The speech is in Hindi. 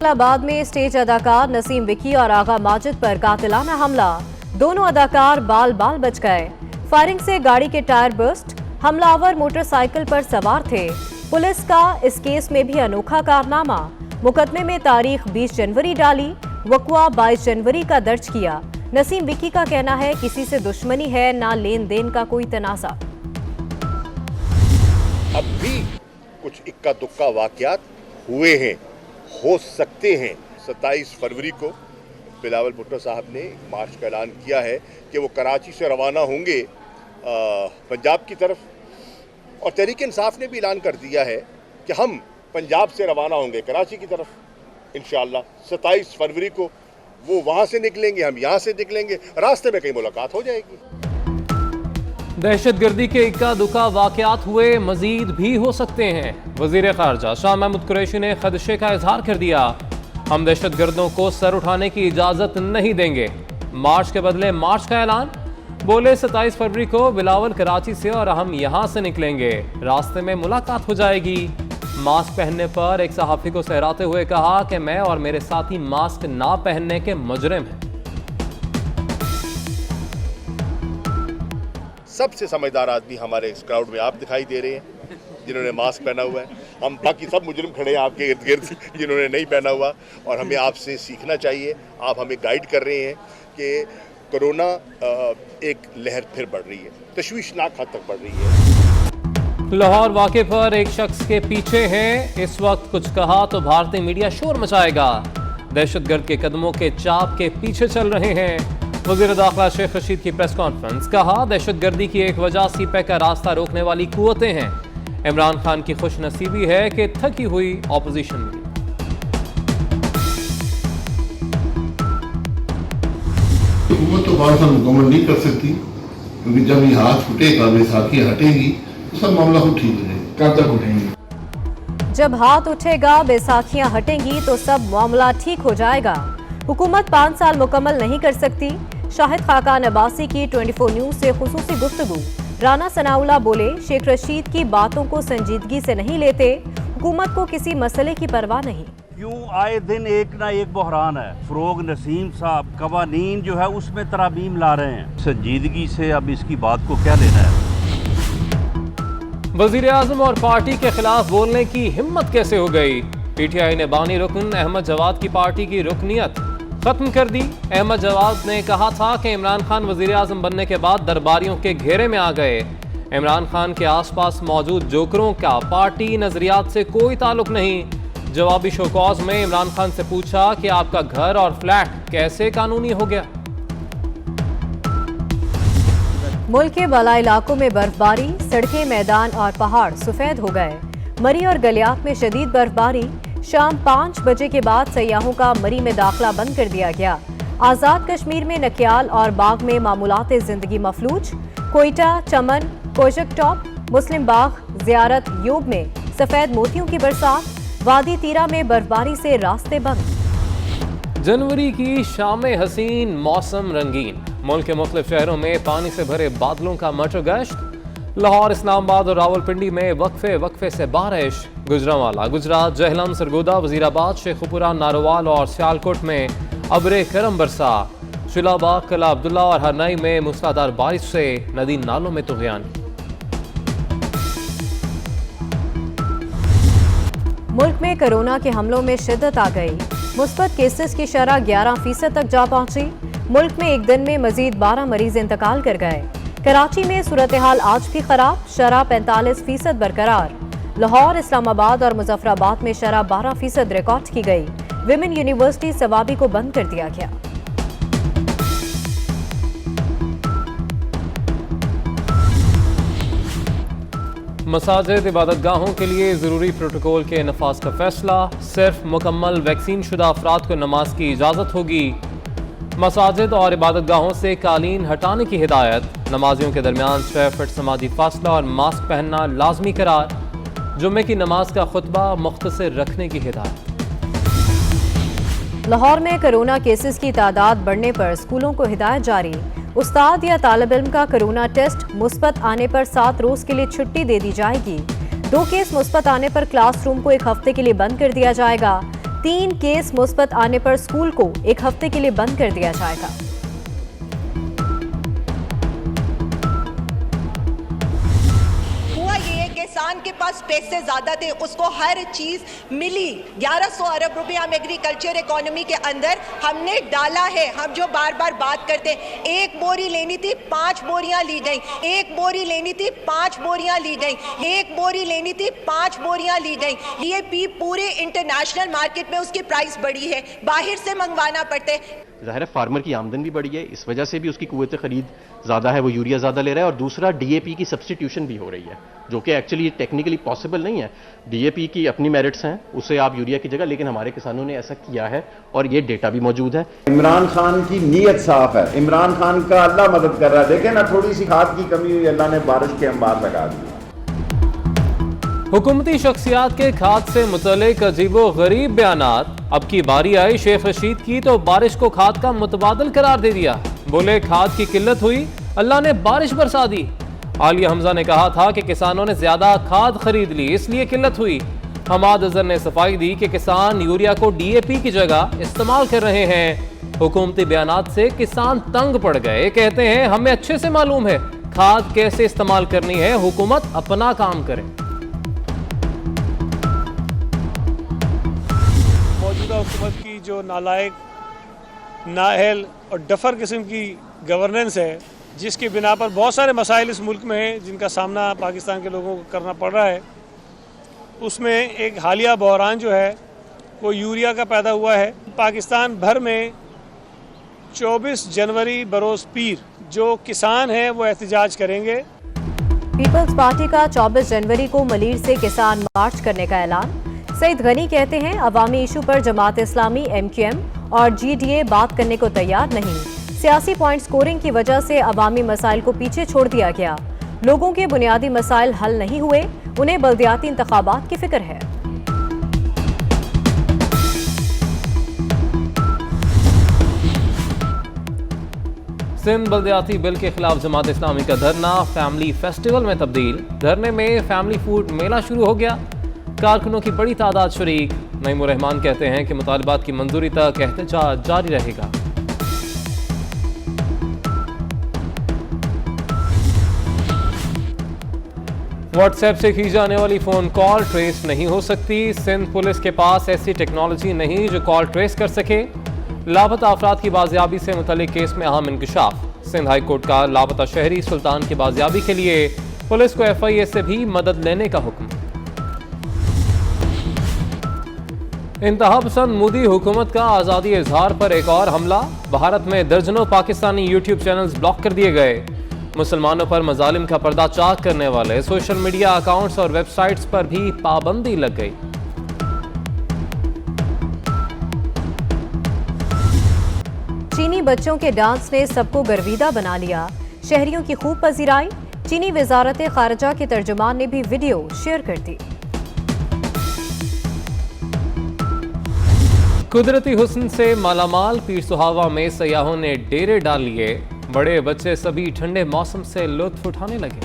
इस्लामाबाद में स्टेज अदाकार नसीम विकी और आगा माजिद पर कातिलाना हमला। दोनों अदाकार बाल बाल बच गए। फायरिंग से गाड़ी के टायर बर्स्ट। हमलावर मोटरसाइकिल पर सवार थे। पुलिस का इस केस में भी अनोखा कारनामा। मुकदमे में तारीख 20 जनवरी डाली, वक़्वा 22 जनवरी का दर्ज किया। नसीम विकी का कहना है किसी से दुश्मनी है, ना लेन देन का कोई तनाज़ा। अब भी कुछ इक्का दुक्का वाकयात हुए हैं, हो सकते हैं। 27 फरवरी को बिलावल भुट्टो साहब ने मार्च का ऐलान किया है कि वो कराची से रवाना होंगे पंजाब की तरफ, और तहरीक इंसाफ ने भी ऐलान कर दिया है कि हम पंजाब से रवाना होंगे कराची की तरफ इंशाअल्लाह। 27 फरवरी को वो वहाँ से निकलेंगे, हम यहाँ से निकलेंगे, रास्ते में कहीं मुलाकात हो जाएगी। दहशतगर्दी के इक्का दुक्का वाकयात हुए, मजीद भी हो सकते हैं। वजीर खारजा शाह महमूद कुरैशी ने खदशे का इजहार कर दिया। हम दहशतगर्दों को सर उठाने की इजाजत नहीं देंगे। मार्च के बदले मार्च का ऐलान। बोले 27 फरवरी को बिलावल कराची से और हम यहाँ से निकलेंगे, रास्ते में मुलाकात हो जाएगी। मास्क पहनने पर एक सहाफ़ी को सहराते हुए कहा कि मैं और मेरे साथी मास्क ना पहनने के मुजरिम हैं। सबसे समझदार आदमी हमारे इस क्राउड में आप दिखाई दे रहे हैं, जिन्होंने मास्क पहना हुआ है। हम बाकी सब मुजरिम खड़े हैं आपके इर्द गिर्द जिन्होंने नहीं पहना हुआ, और हमें आपसे सीखना चाहिए। आप हमें गाइड कर रहे हैं कि कोरोना एक लहर फिर बढ़ रही है, तशवीशनाक हद तक बढ़ रही है। लाहौर वाक़े पर एक शख्स के पीछे हैं। इस वक्त कुछ कहा तो भारतीय मीडिया शोर मचाएगा। दहशतगर्द के कदमों के चाप के पीछे चल रहे हैं। वज़ीर दाखिला शेख रशीद की प्रेस कॉन्फ्रेंस। कहा दहशतगर्दी की एक वजह सीपैक का रास्ता रोकने वाली कुव्वतें हैं। इमरान खान की खुशनसीबी है कि थकी हुई ऑपोजिशन में। हुकूमत तो बात मुकम्मल नहीं कर सकती, क्योंकि जब ये हाथ छूटेगा, बैसाखियाँ हटेंगी, तो सब मामला खुद ठीक हो जाएगा। कब तक उठेंगे? जब हाथ उठेगा, बैसाखियां हटेंगी तो सब मामला ठीक हो जाएगा। हुकूमत 5 साल मुकम्मल नहीं कर सकती। शाहिद खाकान अब्बासी की 24 न्यूज से खुसूसी गुफ्तगू। राना सनाउल्लाह बोले शेख रशीद की बातों को संजीदगी से नहीं लेते, हुकूमत को किसी मसले की परवाह नहीं। क्यों आए दिन एक ना एक बहरान है। फरोग नसीम साहब कवानीन जो है उसमें तरामीम ला रहे हैं, संजीदगी से अब इसकी बात को क्या लेना है। वजीर आजम और पार्टी के खिलाफ बोलने की हिम्मत कैसे हो गई। पीटीआई ने बानी रुकन अहमद जवाद की पार्टी की रुकनियत खत्म कर दी। अहमद जवाद ने कहा था कि इमरान खान वजीर आजम बनने के बाद दरबारियों के घेरे में आ गए। इमरान खान के आसपास मौजूद जोकरों का पार्टी नजरियात से कोई ताल्लुक नहीं। जवाबी शोकॉज में इमरान खान से पूछा कि आपका घर और फ्लैट कैसे कानूनी हो गया। मुल्क के बाला इलाकों में बर्फबारी, सड़कें, मैदान और पहाड़ सफेद हो गए। मरी और गलियात में शदीद बर्फबारी। शाम 5 बजे के बाद सयाहों का मरी में दाखिला बंद कर दिया गया। आज़ाद कश्मीर में नकियाल और बाग में मामूलात जिंदगी मफलूज। कोयटा, चमन, कोशक टॉप, मुस्लिम बाग, जियारत, यूब में सफेद मोतियों की बरसात। वादी तीरा में बर्फबारी से रास्ते बंद। जनवरी की शाम हसीन, मौसम रंगीन। मुल्क के मुख्तलिफ शहरों में पानी से भरे बादलों का मटर गश्त। लाहौर, इस्लामाबाद और रावलपिंडी में वक्फे से बारिश। गुजरांवाला, गुजरात, जहलम, सरगोदा, वजीराबाद, शेखुपुरा, नारोवाल और सियालकोट में अबरे करम बरसा। शिलाबाग, कला अब्दुल्ला और हरनाई में मूसलाधार बारिश से नदी नालों में तुग़यान। मुल्क में कोरोना के हमलों में शिद्दत आ गई। मुस्बत केसेस की शरह 11% तक जा पहुंची। मुल्क में एक दिन में मजीद 12 मरीज इंतकाल कर गए। कराची में सूरत हाल आज भी खराब, शरह 45% बरकरार। लाहौर, इस्लामाबाद और मुजफ्फराबाद में शरह 12% रिकॉर्ड की गई। विमेन यूनिवर्सिटी सवाबी को बंद कर दिया गया। मसाजिद, इबादतगाहों के लिए ज़रूरी प्रोटोकॉल के नफाज का फैसला। सिर्फ मुकम्मल वैक्सीन शुदा अफराद को नमाज की इजाज़त होगी। मसाजिद और इबादतगाहों से कालीन हटाने की हिदायत। नमाजियों के दरमियान 6 फीट समाजी फासला और मास्क पहनना लाजमी करार। जुम्मे की नमाज का खुतबा मुख्तसर रखने की हिदायत। लाहौर में कोरोना केसेस की तादाद बढ़ने पर स्कूलों को हिदायत जारी। उस्ताद या तालिब इल्म का कोरोना टेस्ट मुस्बत आने पर 7 रोज के लिए छुट्टी दे दी जाएगी। 2 केस मुस्बत आने पर क्लासरूम को 1 हफ्ते के लिए बंद कर दिया जाएगा। 3 केस मुस्बत आने पर स्कूल को 1 हफ्ते के लिए बंद कर दिया जाएगा। किसान के पास पैसे ज्यादा थे, उसको हर चीज मिली। 1100 अरब रुपए हम एग्रीकल्चर इकोनॉमी के अंदर हमने डाला है। हम जो बार बार बात करते हैं, 1 बोरी लेनी थी 5 बोरियां ली गई, 1 बोरी लेनी थी 5 बोरियां ली गई, 1 बोरी लेनी थी 5 बोरियां ली गई। डीएपी पूरे इंटरनेशनल मार्केट में उसकी प्राइस बढ़ी है, बाहर से मंगवाना पड़ता है। ज़ाहिर है फार्मर की आमदन भी बढ़ी है, इस वजह से भी उसकी कुव्वत ख़रीद ज़्यादा है, वो यूरिया ज़्यादा ले रहा है। और दूसरा डीएपी की सब्स्टिट्यूशन भी हो रही है, जो कि एक्चुअली टेक्निकली पॉसिबल नहीं है। डीएपी की अपनी मेरिट्स हैं, उसे आप यूरिया की जगह, लेकिन हमारे किसानों ने ऐसा किया है और ये डेटा भी मौजूद है। इमरान खान की नीयत साफ है, इमरान खान का अल्लाह मदद कर रहा है। देखें ना, थोड़ी सी खाद की कमी हुई, अल्लाह ने बारिश के अंबार लगा दिए। हुकूमती शख्सियात के खाद से मुतल्लिक अजीबो गरीब बयानात। अब की बारी आई शेख रशीद की तो बारिश को खाद का मुतबादल करार दे दिया। बोले खाद की किल्लत हुई, अल्लाह ने बारिश बरसा दी। आलिया हमजा ने कहा था कि किसानों ने ज्यादा खाद खरीद ली, इसलिए किल्लत हुई। हमाद अजहर ने सफाई दी कि किसान यूरिया को डीएपी की जगह इस्तेमाल कर रहे हैं। हुकूमती बयानात से किसान तंग पड़ गए, कहते हैं हमें अच्छे से मालूम है खाद कैसे इस्तेमाल करनी है, हुकूमत अपना काम करे। मौजूदा हुकूमत की जो नालायक, नाअहल और डफर किस्म की गवर्नेंस है, जिसकी बिना पर बहुत सारे मसाइल इस मुल्क में हैं जिनका सामना पाकिस्तान के लोगों को करना पड़ रहा है, उसमें एक हालिया बहरान जो है वो यूरिया का पैदा हुआ है। पाकिस्तान भर में 24 जनवरी बरोज़ पीर जो किसान हैं वो एहतजाज करेंगे। पीपल्स पार्टी का 24 जनवरी को मलीर से किसान मार्च करने का ऐलान। सईद गनी कहते हैं अवामी इशू पर जमात इस्लामी, MQM और GDA बात करने को तैयार नहीं। सियासी पॉइंट स्कोरिंग की वजह से अवामी मसाइल को पीछे छोड़ दिया गया। लोगों के बुनियादी मसाइल हल नहीं हुए, उन्हें बल्दियाती इंतखाबात की फिक्र है। सिंध बल्दियाती बिल के खिलाफ जमात इस्लामी का धरना फैमिली फेस्टिवल में तब्दील। धरने में फैमिली फूड मेला शुरू हो गया, कारकुनों की बड़ी तादाद शरीक। नईमुर रहमान कहते हैं कि मुतालबात की मंजूरी तक एहतजाज जारी रहेगा। व्हाट्सएप से की जाने वाली फोन कॉल ट्रेस नहीं हो सकती। सिंध पुलिस के पास ऐसी टेक्नोलॉजी नहीं जो कॉल ट्रेस कर सके। लापता अफराद की बाजियाबी से मुतल्लिक केस में अहम इंकशाफ। सिंध हाई कोर्ट का लापता शहरी सुल्तान की बाजियाबी के लिए पुलिस को FIA से भी मदद लेने का हुक्म। इंतहा पसंद मोदी हुकूमत का आज़ादी इजहार पर एक और हमला। भारत में दर्जनों पाकिस्तानी यूट्यूब चैनल्स ब्लॉक कर दिए गए। मुसलमानों पर मजालिम का पर्दा चाक करने वाले सोशल मीडिया अकाउंट्स और वेबसाइट्स पर भी पाबंदी लग गई। चीनी बच्चों के डांस ने सबको गर्विदा बना लिया। शहरियों की खूब पजीराई। चीनी वजारत खारजा के तर्जुमान ने भी वीडियो शेयर कर दी। कुदरती हुस्न से मालामाल पीर सुहावा में सयाहों ने डेरे डाल लिए। बड़े बच्चे सभी ठंडे मौसम से लुत्फ उठाने लगे।